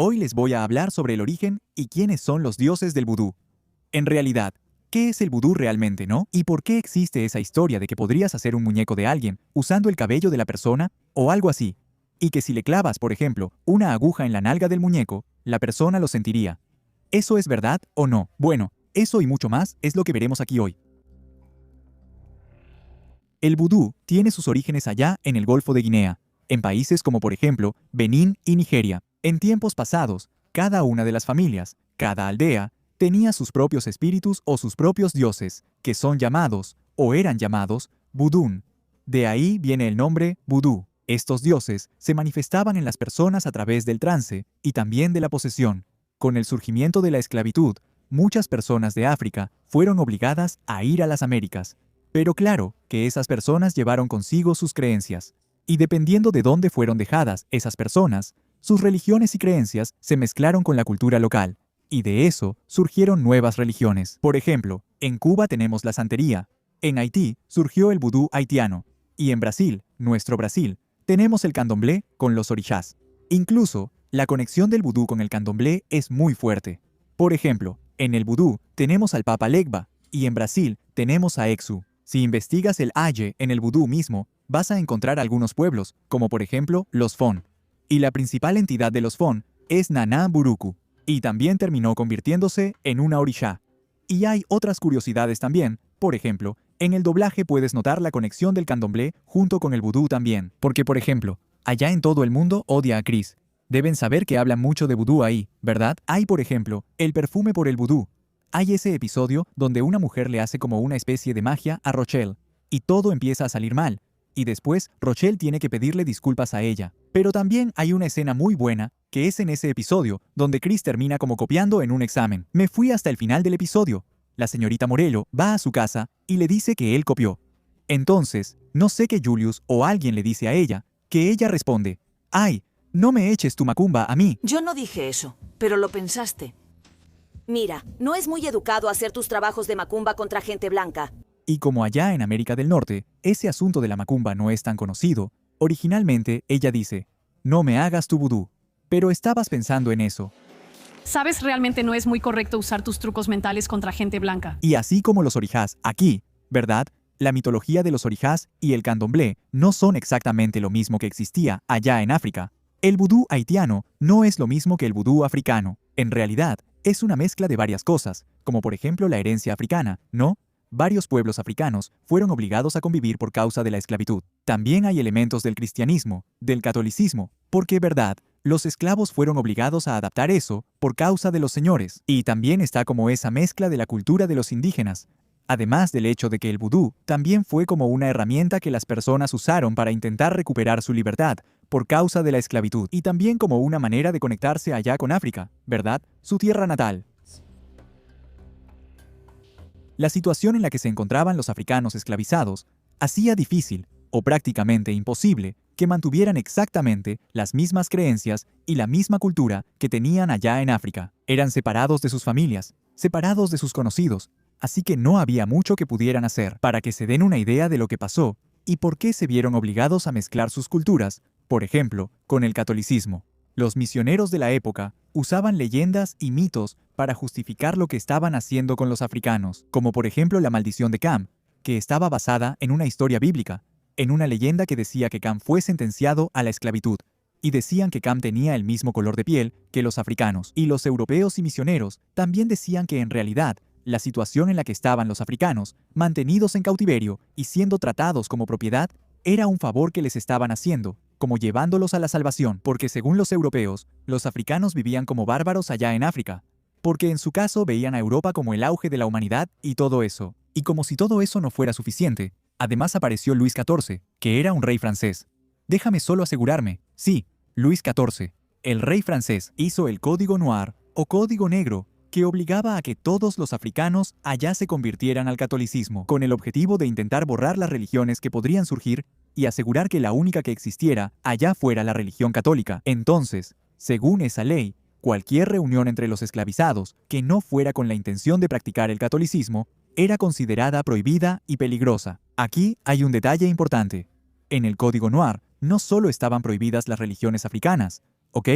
Hoy les voy a hablar sobre el origen y quiénes son los dioses del vudú. En realidad, ¿qué es el vudú realmente, no? ¿Y por qué existe esa historia de que podrías hacer un muñeco de alguien usando el cabello de la persona o algo así? Y que si le clavas, por ejemplo, una aguja en la nalga del muñeco, la persona lo sentiría. ¿Eso es verdad o no? Bueno, eso y mucho más es lo que veremos aquí hoy. El vudú tiene sus orígenes allá en el Golfo de Guinea, en países como por ejemplo Benín y Nigeria. En tiempos pasados, cada una de las familias, cada aldea, tenía sus propios espíritus o sus propios dioses, que son llamados, o eran llamados, vudún. De ahí viene el nombre vudú. Estos dioses se manifestaban en las personas a través del trance y también de la posesión. Con el surgimiento de la esclavitud, muchas personas de África fueron obligadas a ir a las Américas. Pero claro que esas personas llevaron consigo sus creencias. Y dependiendo de dónde fueron dejadas esas personas, sus religiones y creencias se mezclaron con la cultura local, y de eso surgieron nuevas religiones. Por ejemplo, en Cuba tenemos la santería, en Haití surgió el vudú haitiano, y en Brasil, nuestro Brasil, tenemos el candomblé con los orixás. Incluso, la conexión del vudú con el candomblé es muy fuerte. Por ejemplo, en el vudú tenemos al Papa Legba, y en Brasil tenemos a Exu. Si investigas el Aye en el vudú mismo, vas a encontrar algunos pueblos, como por ejemplo los Fon. Y la principal entidad de los Fon es Naná Buruku, y también terminó convirtiéndose en una orixá. Y hay otras curiosidades también, por ejemplo, en el doblaje puedes notar la conexión del candomblé junto con el vudú también, porque por ejemplo, allá en todo el mundo odia a Chris. Deben saber que hablan mucho de vudú ahí, ¿verdad? Hay por ejemplo, el perfume por el vudú. Hay ese episodio donde una mujer le hace como una especie de magia a Rochelle, y todo empieza a salir mal. Y después, Rochelle tiene que pedirle disculpas a ella. Pero también hay una escena muy buena, que es en ese episodio, donde Chris termina como copiando en un examen. Me fui hasta el final del episodio. La señorita Morello va a su casa y le dice que él copió. Entonces, no sé qué Julius o alguien le dice a ella, que ella responde, «Ay, no me eches tu macumba a mí». Yo no dije eso, pero lo pensaste. Mira, no es muy educado hacer tus trabajos de macumba contra gente blanca. Y como allá en América del Norte, ese asunto de la macumba no es tan conocido, originalmente ella dice, «No me hagas tu vudú». Pero estabas pensando en eso. Sabes, realmente no es muy correcto usar tus trucos mentales contra gente blanca. Y así como los orixás aquí, ¿verdad? La mitología de los orixás y el candomblé no son exactamente lo mismo que existía allá en África. El vudú haitiano no es lo mismo que el vudú africano. En realidad, es una mezcla de varias cosas, como por ejemplo la herencia africana, ¿no? Varios pueblos africanos fueron obligados a convivir por causa de la esclavitud. También hay elementos del cristianismo, del catolicismo, porque, ¿verdad?, los esclavos fueron obligados a adaptar eso por causa de los señores. Y también está como esa mezcla de la cultura de los indígenas. Además del hecho de que el vudú también fue como una herramienta que las personas usaron para intentar recuperar su libertad por causa de la esclavitud. Y también como una manera de conectarse allá con África, ¿verdad?, su tierra natal. La situación en la que se encontraban los africanos esclavizados hacía difícil, o prácticamente imposible, que mantuvieran exactamente las mismas creencias y la misma cultura que tenían allá en África. Eran separados de sus familias, separados de sus conocidos, así que no había mucho que pudieran hacer. Para que se den una idea de lo que pasó y por qué se vieron obligados a mezclar sus culturas, por ejemplo, con el catolicismo. Los misioneros de la época usaban leyendas y mitos para justificar lo que estaban haciendo con los africanos, como por ejemplo la maldición de Cam, que estaba basada en una historia bíblica, en una leyenda que decía que Cam fue sentenciado a la esclavitud, y decían que Cam tenía el mismo color de piel que los africanos. Y los europeos y misioneros también decían que en realidad la situación en la que estaban los africanos, mantenidos en cautiverio y siendo tratados como propiedad, era un favor que les estaban haciendo, como llevándolos a la salvación, porque según los europeos, los africanos vivían como bárbaros allá en África, porque en su caso veían a Europa como el auge de la humanidad y todo eso. Y como si todo eso no fuera suficiente, además apareció Luis XIV, que era un rey francés. Déjame solo asegurarme, sí, Luis XIV, el rey francés, hizo el Código Noir, o Código Negro, que obligaba a que todos los africanos allá se convirtieran al catolicismo, con el objetivo de intentar borrar las religiones que podrían surgir y asegurar que la única que existiera allá fuera la religión católica. Entonces, según esa ley, cualquier reunión entre los esclavizados que no fuera con la intención de practicar el catolicismo era considerada prohibida y peligrosa. Aquí hay un detalle importante. En el Código Noir no solo estaban prohibidas las religiones africanas, ¿ok?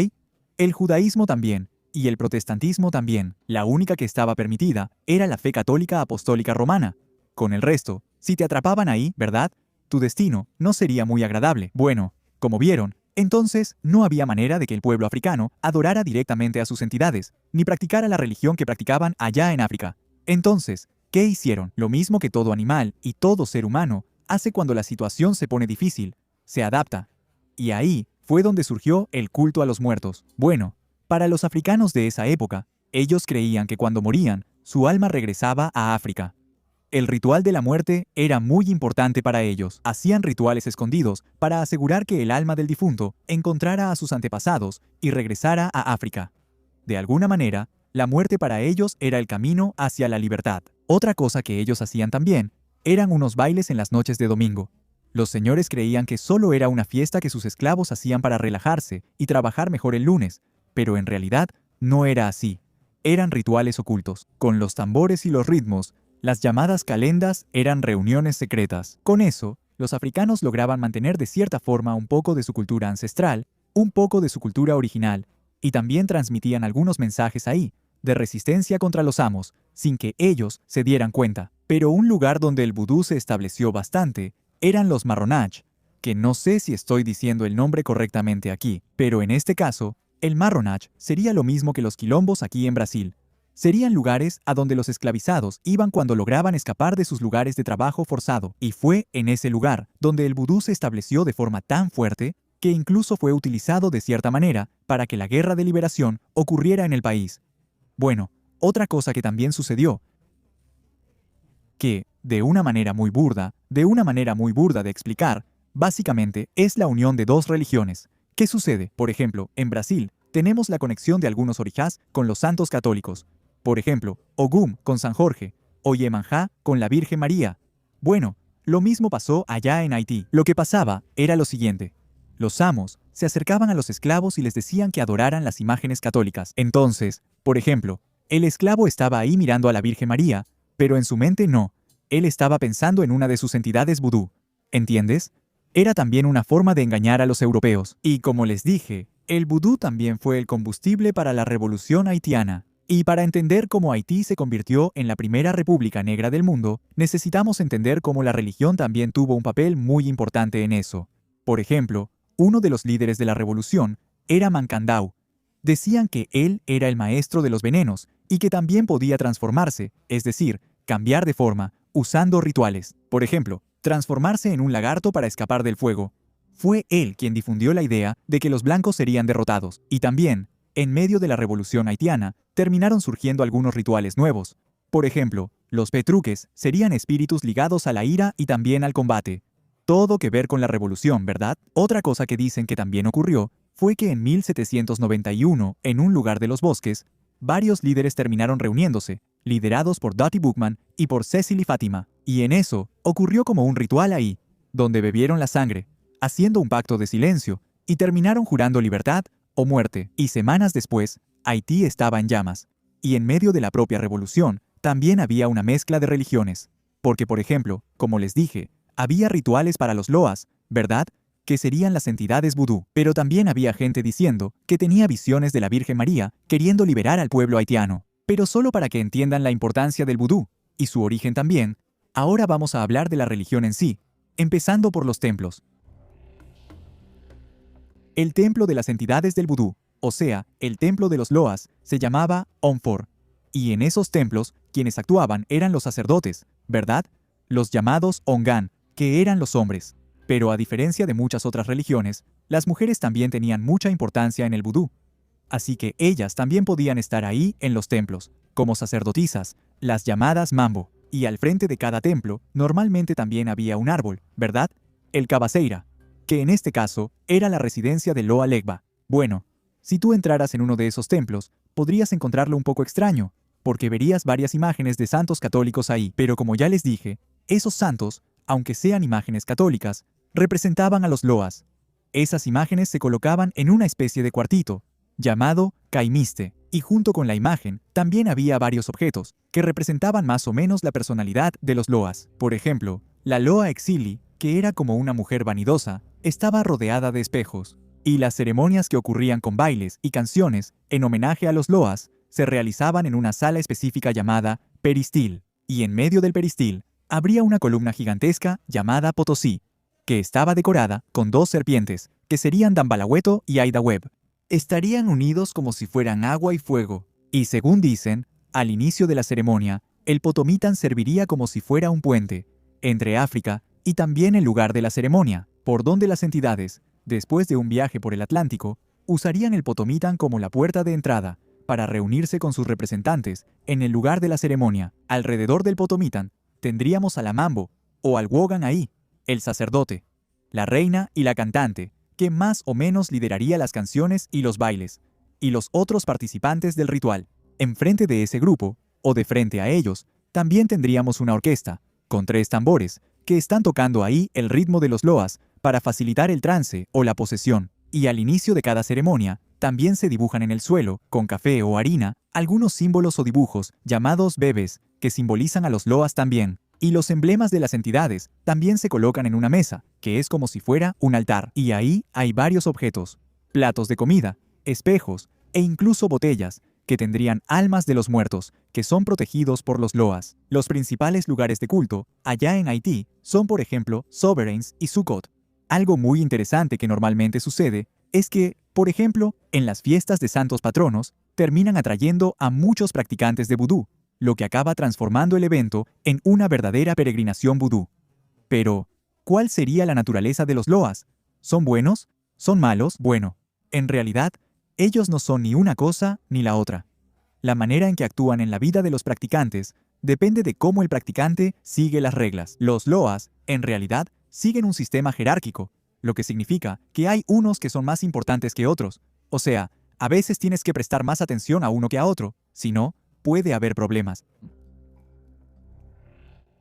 El judaísmo también, y el protestantismo también. La única que estaba permitida era la fe católica apostólica romana. Con el resto, si te atrapaban ahí, ¿verdad? Tu destino no sería muy agradable. Bueno, como vieron, entonces no había manera de que el pueblo africano adorara directamente a sus entidades, ni practicara la religión que practicaban allá en África. Entonces, ¿qué hicieron? Lo mismo que todo animal y todo ser humano hace cuando la situación se pone difícil, se adapta. Y ahí fue donde surgió el culto a los muertos. Bueno, para los africanos de esa época, ellos creían que cuando morían, su alma regresaba a África. El ritual de la muerte era muy importante para ellos. Hacían rituales escondidos para asegurar que el alma del difunto encontrara a sus antepasados y regresara a África. De alguna manera, la muerte para ellos era el camino hacia la libertad. Otra cosa que ellos hacían también eran unos bailes en las noches de domingo. Los señores creían que solo era una fiesta que sus esclavos hacían para relajarse y trabajar mejor el lunes, pero en realidad no era así. Eran rituales ocultos. Con los tambores y los ritmos, las llamadas calendas eran reuniones secretas. Con eso, los africanos lograban mantener de cierta forma un poco de su cultura ancestral, un poco de su cultura original, y también transmitían algunos mensajes ahí, de resistencia contra los amos, sin que ellos se dieran cuenta. Pero un lugar donde el vudú se estableció bastante eran los Marronach, que no sé si estoy diciendo el nombre correctamente aquí, pero en este caso, el Marronach sería lo mismo que los quilombos aquí en Brasil. Serían lugares a donde los esclavizados iban cuando lograban escapar de sus lugares de trabajo forzado, y fue en ese lugar donde el vudú se estableció de forma tan fuerte que incluso fue utilizado de cierta manera para que la guerra de liberación ocurriera en el país. Bueno, otra cosa que también sucedió, que, de una manera muy burda de explicar, básicamente es la unión de dos religiones. ¿Qué sucede? Por ejemplo, en Brasil tenemos la conexión de algunos orijás con los santos católicos. Por ejemplo, Ogum con San Jorge, o Iemanjá con la Virgen María. Bueno, lo mismo pasó allá en Haití. Lo que pasaba era lo siguiente. Los amos se acercaban a los esclavos y les decían que adoraran las imágenes católicas. Entonces, por ejemplo, el esclavo estaba ahí mirando a la Virgen María, pero en su mente no. Él estaba pensando en una de sus entidades vudú. ¿Entiendes? Era también una forma de engañar a los europeos. Y como les dije, el vudú también fue el combustible para la revolución haitiana. Y para entender cómo Haití se convirtió en la primera república negra del mundo, necesitamos entender cómo la religión también tuvo un papel muy importante en eso. Por ejemplo, uno de los líderes de la revolución era Mancandau. Decían que él era el maestro de los venenos y que también podía transformarse, es decir, cambiar de forma, usando rituales. Por ejemplo, transformarse en un lagarto para escapar del fuego. Fue él quien difundió la idea de que los blancos serían derrotados. Y también, en medio de la revolución haitiana, terminaron surgiendo algunos rituales nuevos. Por ejemplo, los petruques serían espíritus ligados a la ira y también al combate. Todo que ver con la revolución, ¿verdad? Otra cosa que dicen que también ocurrió fue que en 1791, en un lugar de los bosques, varios líderes terminaron reuniéndose, liderados por Dottie Boukman y por Cecily Fátima. Y en eso ocurrió como un ritual ahí, donde bebieron la sangre, haciendo un pacto de silencio, y terminaron jurando libertad o muerte. Y semanas después, Haití estaba en llamas. Y en medio de la propia revolución, también había una mezcla de religiones. Porque, por ejemplo, como les dije, había rituales para los loas, ¿verdad?, que serían las entidades vudú. Pero también había gente diciendo que tenía visiones de la Virgen María queriendo liberar al pueblo haitiano. Pero solo para que entiendan la importancia del vudú, y su origen también, ahora vamos a hablar de la religión en sí, empezando por los templos. El templo de las entidades del vudú, o sea, el templo de los loas, se llamaba Onfor. Y en esos templos, quienes actuaban eran los sacerdotes, ¿verdad? Los llamados Ongan, que eran los hombres. Pero a diferencia de muchas otras religiones, las mujeres también tenían mucha importancia en el vudú. Así que ellas también podían estar ahí en los templos, como sacerdotisas, las llamadas mambo. Y al frente de cada templo, normalmente también había un árbol, ¿verdad? El cabaceira, que en este caso era la residencia de Loa Legba. Bueno, si tú entraras en uno de esos templos, podrías encontrarlo un poco extraño, porque verías varias imágenes de santos católicos ahí. Pero como ya les dije, esos santos, aunque sean imágenes católicas, representaban a los loas. Esas imágenes se colocaban en una especie de cuartito, llamado caimiste, y junto con la imagen también había varios objetos que representaban más o menos la personalidad de los loas. Por ejemplo, la loa exili, que era como una mujer vanidosa, estaba rodeada de espejos. y las ceremonias que ocurrían con bailes y canciones en homenaje a los loas se realizaban en una sala específica llamada peristil, y en medio del peristil habría una columna gigantesca llamada Potosí, que estaba decorada con 2 serpientes, que serían Dambalahueto y Aidaweb. Estarían unidos como si fueran agua y fuego, y según dicen, al inicio de la ceremonia, el Potomitan serviría como si fuera un puente entre África y también el lugar de la ceremonia, por donde las entidades, después de un viaje por el Atlántico, usarían el Potomitan como la puerta de entrada para reunirse con sus representantes en el lugar de la ceremonia. Alrededor del Potomitan tendríamos al Amambo o al Wogan ahí, el sacerdote, la reina y la cantante, que más o menos lideraría las canciones y los bailes, y los otros participantes del ritual. Enfrente de ese grupo, o de frente a ellos, también tendríamos una orquesta, con 3 tambores, que están tocando ahí el ritmo de los loas para facilitar el trance o la posesión. Y al inicio de cada ceremonia, también se dibujan en el suelo, con café o harina, algunos símbolos o dibujos llamados bebes, que simbolizan a los loas también. Y los emblemas de las entidades también se colocan en una mesa, que es como si fuera un altar. Y ahí hay varios objetos, platos de comida, espejos e incluso botellas, que tendrían almas de los muertos, que son protegidos por los loas. Los principales lugares de culto, allá en Haití, son por ejemplo Sovereigns y Sukkot. Algo muy interesante que normalmente sucede es que, por ejemplo, en las fiestas de santos patronos, terminan atrayendo a muchos practicantes de vudú, lo que acaba transformando el evento en una verdadera peregrinación vudú. Pero, ¿cuál sería la naturaleza de los loas? ¿Son buenos? ¿Son malos? Bueno, en realidad, ellos no son ni una cosa ni la otra. La manera en que actúan en la vida de los practicantes depende de cómo el practicante sigue las reglas. Los loas, en realidad, siguen un sistema jerárquico, lo que significa que hay unos que son más importantes que otros. O sea, a veces tienes que prestar más atención a uno que a otro, si no, puede haber problemas.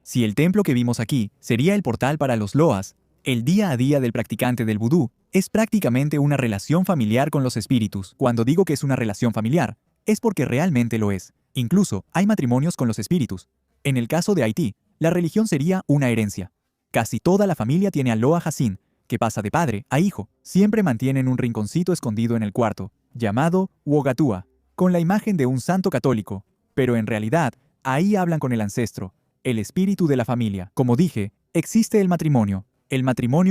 Si el templo que vimos aquí sería el portal para los loas, el día a día del practicante del vudú es prácticamente una relación familiar con los espíritus. Cuando digo que es una relación familiar, es porque realmente lo es. Incluso hay matrimonios con los espíritus. En el caso de Haití, la religión sería una herencia. Casi toda la familia tiene a Loa Hassin, que pasa de padre a hijo. Siempre mantienen un rinconcito escondido en el cuarto, llamado Wogatua, con la imagen de un santo católico. Pero en realidad, ahí hablan con el ancestro, el espíritu de la familia. Como dije, existe el matrimonio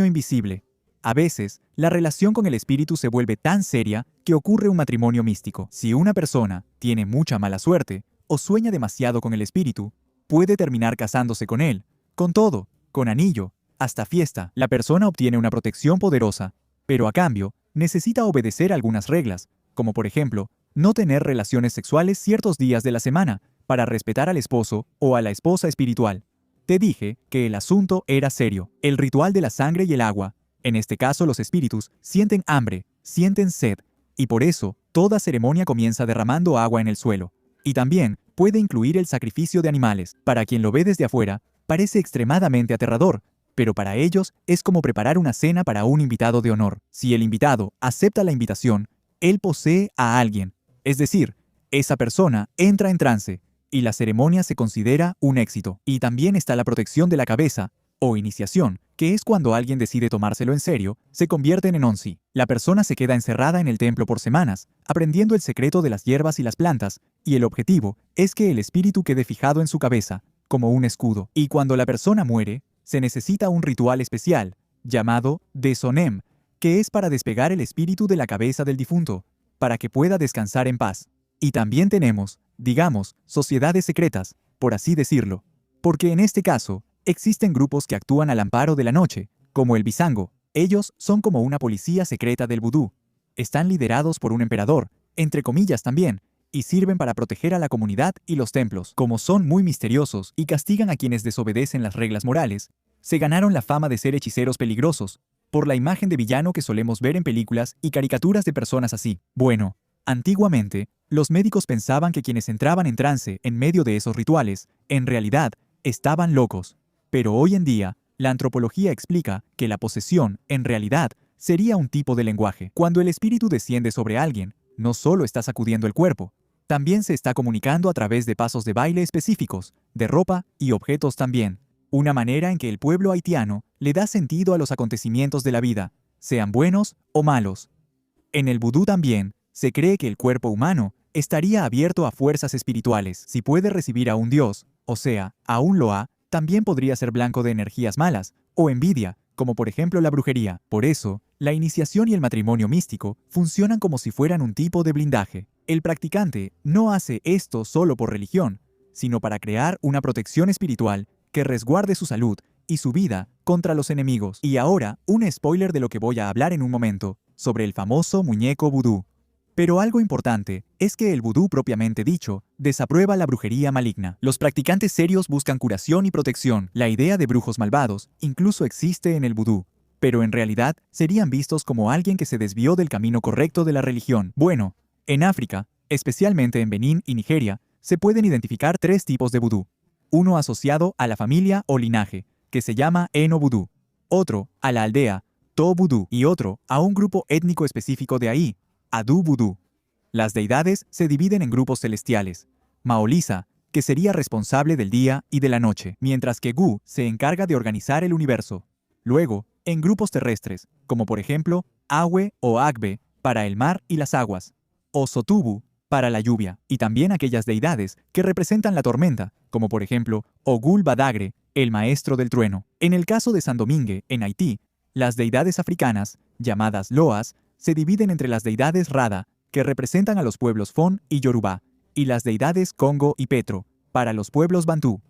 invisible. A veces, la relación con el espíritu se vuelve tan seria que ocurre un matrimonio místico. Si una persona tiene mucha mala suerte o sueña demasiado con el espíritu, puede terminar casándose con él, con todo, con anillo, hasta fiesta. La persona obtiene una protección poderosa, pero a cambio, necesita obedecer algunas reglas, como por ejemplo, no tener relaciones sexuales ciertos días de la semana, para respetar al esposo o a la esposa espiritual. Te dije que el asunto era serio. El ritual de la sangre y el agua. En este caso, los espíritus sienten hambre, sienten sed, y por eso, toda ceremonia comienza derramando agua en el suelo. Y también puede incluir el sacrificio de animales. Para quien lo ve desde afuera, parece extremadamente aterrador, pero para ellos es como preparar una cena para un invitado de honor. Si el invitado acepta la invitación, él posee a alguien, es decir, esa persona entra en trance, y la ceremonia se considera un éxito. Y también está la protección de la cabeza, o iniciación, que es cuando alguien decide tomárselo en serio, se convierten en onsi. La persona se queda encerrada en el templo por semanas, aprendiendo el secreto de las hierbas y las plantas, y el objetivo es que el espíritu quede fijado en su cabeza, como un escudo. Y cuando la persona muere, se necesita un ritual especial, llamado Desonem, que es para despegar el espíritu de la cabeza del difunto, para que pueda descansar en paz. Y también tenemos, digamos, sociedades secretas, por así decirlo, porque en este caso, existen grupos que actúan al amparo de la noche, como el Bisango. Ellos son como una policía secreta del vudú. Están liderados por un emperador, entre comillas también, y sirven para proteger a la comunidad y los templos. Como son muy misteriosos y castigan a quienes desobedecen las reglas morales, se ganaron la fama de ser hechiceros peligrosos, por la imagen de villano que solemos ver en películas y caricaturas de personas así. Bueno, antiguamente, los médicos pensaban que quienes entraban en trance en medio de esos rituales, en realidad, estaban locos. Pero hoy en día, la antropología explica que la posesión, en realidad, sería un tipo de lenguaje. Cuando el espíritu desciende sobre alguien, no solo está sacudiendo el cuerpo, también se está comunicando a través de pasos de baile específicos, de ropa y objetos también. Una manera en que el pueblo haitiano le da sentido a los acontecimientos de la vida, sean buenos o malos. En el vudú también, se cree que el cuerpo humano estaría abierto a fuerzas espirituales. Si puede recibir a un dios, o sea, a un loa, también podría ser blanco de energías malas, o envidia, como por ejemplo la brujería. Por eso, la iniciación y el matrimonio místico funcionan como si fueran un tipo de blindaje. El practicante no hace esto solo por religión, sino para crear una protección espiritual que resguarde su salud y su vida contra los enemigos. Y ahora, un spoiler de lo que voy a hablar en un momento, sobre el famoso muñeco vudú. Pero algo importante es que el vudú propiamente dicho desaprueba la brujería maligna. Los practicantes serios buscan curación y protección. La idea de brujos malvados incluso existe en el vudú, pero en realidad serían vistos como alguien que se desvió del camino correcto de la religión. Bueno, en África, especialmente en Benín y Nigeria, se pueden identificar 3 tipos de vudú. Uno asociado a la familia o linaje, que se llama Eno vudú. Otro a la aldea, To vudú. Y otro a un grupo étnico específico de ahí, Adu vudú. Las deidades se dividen en grupos celestiales. Maolisa, que sería responsable del día y de la noche, mientras que Gu se encarga de organizar el universo. Luego, en grupos terrestres, como por ejemplo, Awe o Agbe, para el mar y las aguas, o Sotubu, para la lluvia, y también aquellas deidades que representan la tormenta, como por ejemplo, Ogul Badagre, el maestro del trueno. En el caso de San Domingue, en Haití, las deidades africanas, llamadas Loas, se dividen entre las deidades Rada, que representan a los pueblos Fon y Yorubá, y las deidades Congo y Petro, para los pueblos Bantú.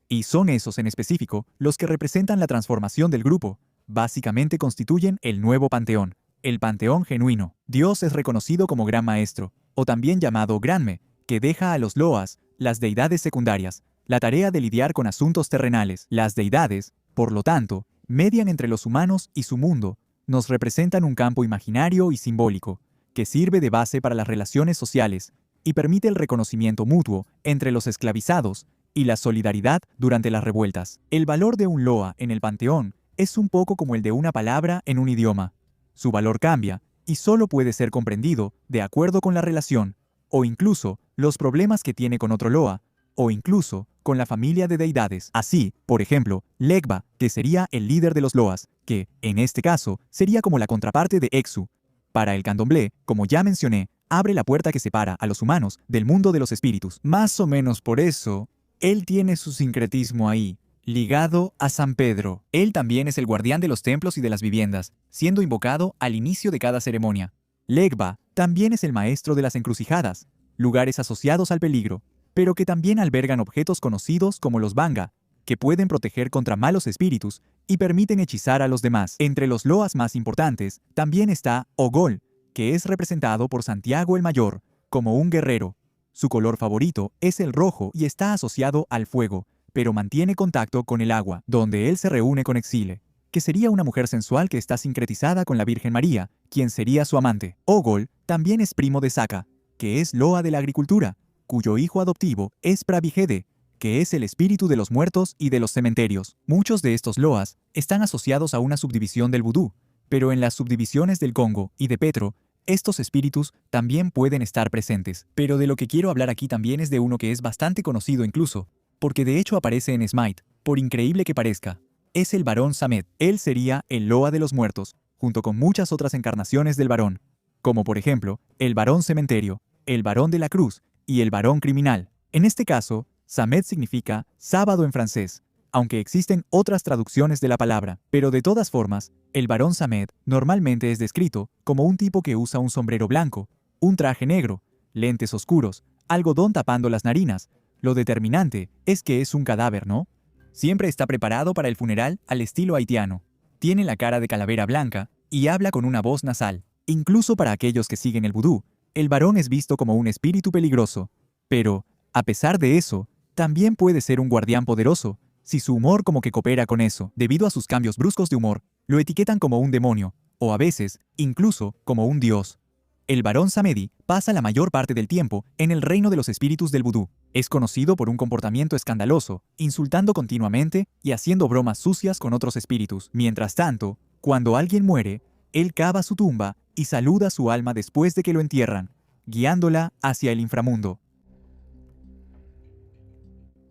Y son esos en específico los que representan la transformación del grupo. Básicamente constituyen el nuevo panteón, el panteón genuino. Dios es reconocido como Gran Maestro, o también llamado Granme, que deja a los Loas, las deidades secundarias, la tarea de lidiar con asuntos terrenales. Las deidades, por lo tanto, median entre los humanos y su mundo, nos representan un campo imaginario y simbólico, que sirve de base para las relaciones sociales y permite el reconocimiento mutuo entre los esclavizados y la solidaridad durante las revueltas. El valor de un loa en el panteón es un poco como el de una palabra en un idioma. Su valor cambia y solo puede ser comprendido de acuerdo con la relación, o incluso los problemas que tiene con otro loa, o incluso con la familia de deidades. Así, por ejemplo, Legba, que sería el líder de los Loas, que, en este caso, sería como la contraparte de Exu. Para el candomblé, como ya mencioné, abre la puerta que separa a los humanos del mundo de los espíritus. Más o menos por eso, él tiene su sincretismo ahí, ligado a San Pedro. Él también es el guardián de los templos y de las viviendas, siendo invocado al inicio de cada ceremonia. Legba también es el maestro de las encrucijadas, lugares asociados al peligro, pero que también albergan objetos conocidos como los banga, que pueden proteger contra malos espíritus y permiten hechizar a los demás. Entre los loas más importantes también está Ogol, que es representado por Santiago el Mayor, como un guerrero. Su color favorito es el rojo y está asociado al fuego, pero mantiene contacto con el agua, donde él se reúne con Exile, que sería una mujer sensual que está sincretizada con la Virgen María, quien sería su amante. Ogol también es primo de Saka, que es loa de la agricultura, cuyo hijo adoptivo es Pravigede, que es el espíritu de los muertos y de los cementerios. Muchos de estos loas están asociados a una subdivisión del vudú, pero en las subdivisiones del Congo y de Petro, estos espíritus también pueden estar presentes. Pero de lo que quiero hablar aquí también es de uno que es bastante conocido incluso, porque de hecho aparece en Smite, por increíble que parezca. Es el varón Samet. Él sería el loa de los muertos, junto con muchas otras encarnaciones del varón, como por ejemplo, el varón cementerio, el varón de la cruz, y el varón criminal. En este caso, Samet significa sábado en francés, aunque existen otras traducciones de la palabra. Pero de todas formas, el varón Samet normalmente es descrito como un tipo que usa un sombrero blanco, un traje negro, lentes oscuros, algodón tapando las narinas. Lo determinante es que es un cadáver, ¿no? Siempre está preparado para el funeral al estilo haitiano. Tiene la cara de calavera blanca y habla con una voz nasal. Incluso para aquellos que siguen el vudú, el varón es visto como un espíritu peligroso, pero, a pesar de eso, también puede ser un guardián poderoso, si su humor como que coopera con eso. Debido a sus cambios bruscos de humor, lo etiquetan como un demonio, o a veces, incluso, como un dios. El varón Samedi pasa la mayor parte del tiempo en el reino de los espíritus del vudú. Es conocido por un comportamiento escandaloso, insultando continuamente y haciendo bromas sucias con otros espíritus. Mientras tanto, cuando alguien muere, él cava su tumba y saluda su alma después de que lo entierran, guiándola hacia el inframundo.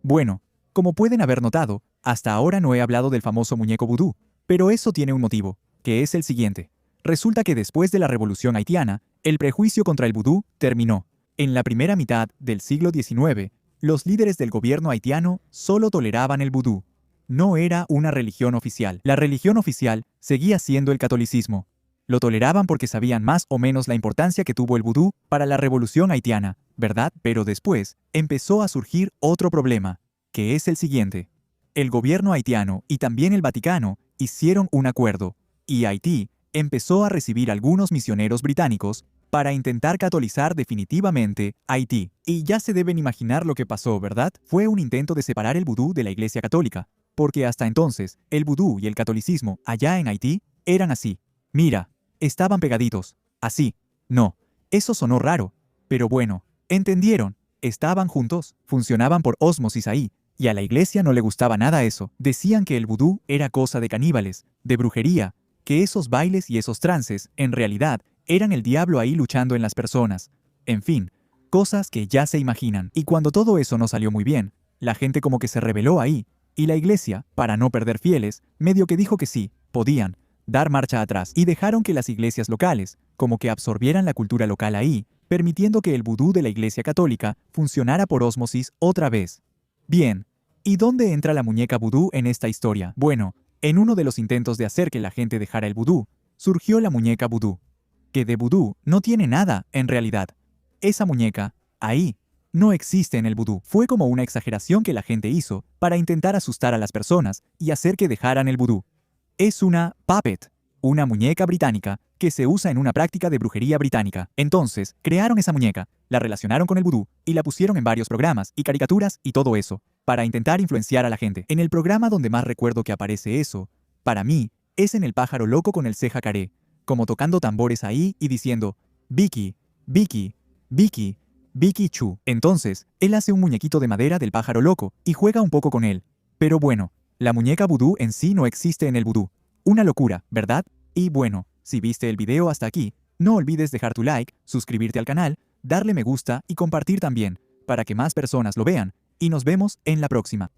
Bueno, como pueden haber notado, hasta ahora no he hablado del famoso muñeco vudú, pero eso tiene un motivo, que es el siguiente. Resulta que después de la Revolución Haitiana, el prejuicio contra el vudú terminó. En la primera mitad del siglo XIX, los líderes del gobierno haitiano solo toleraban el vudú. No era una religión oficial. La religión oficial seguía siendo el catolicismo. Lo toleraban porque sabían más o menos la importancia que tuvo el vudú para la Revolución Haitiana, ¿verdad? Pero después empezó a surgir otro problema, que es el siguiente. El gobierno haitiano y también el Vaticano hicieron un acuerdo, y Haití empezó a recibir algunos misioneros británicos para intentar catolizar definitivamente Haití. Y ya se deben imaginar lo que pasó, ¿verdad? Fue un intento de separar el vudú de la Iglesia Católica, porque hasta entonces el vudú y el catolicismo allá en Haití eran así. Mira, estaban pegaditos. Así. No, eso sonó raro. Pero bueno, entendieron. Estaban juntos, funcionaban por ósmosis ahí, y a la Iglesia no le gustaba nada eso. Decían que el vudú era cosa de caníbales, de brujería, que esos bailes y esos trances, en realidad, eran el diablo ahí luchando en las personas. En fin, cosas que ya se imaginan. Y cuando todo eso no salió muy bien, la gente como que se rebeló ahí, y la Iglesia, para no perder fieles, medio que dijo que sí, podían dar marcha atrás, y dejaron que las iglesias locales, como que absorbieran la cultura local ahí, permitiendo que el vudú de la Iglesia Católica funcionara por ósmosis otra vez. Bien, ¿y dónde entra la muñeca vudú en esta historia? Bueno, en uno de los intentos de hacer que la gente dejara el vudú, surgió la muñeca vudú, que de vudú no tiene nada en realidad. Esa muñeca, ahí, no existe en el vudú. Fue como una exageración que la gente hizo para intentar asustar a las personas y hacer que dejaran el vudú. Es una puppet, una muñeca británica que se usa en una práctica de brujería británica. Entonces, crearon esa muñeca, la relacionaron con el vudú y la pusieron en varios programas y caricaturas y todo eso, para intentar influenciar a la gente. En el programa donde más recuerdo que aparece eso, para mí, es en El pájaro loco con el ceja caré, como tocando tambores ahí y diciendo, Vicky, Vicky, Vicky, Vicky Chu. Entonces, él hace un muñequito de madera del pájaro loco y juega un poco con él. Pero bueno, la muñeca vudú en sí no existe en el vudú. Una locura, ¿verdad? Y bueno, si viste el video hasta aquí, no olvides dejar tu like, suscribirte al canal, darle me gusta y compartir también, para que más personas lo vean, y nos vemos en la próxima.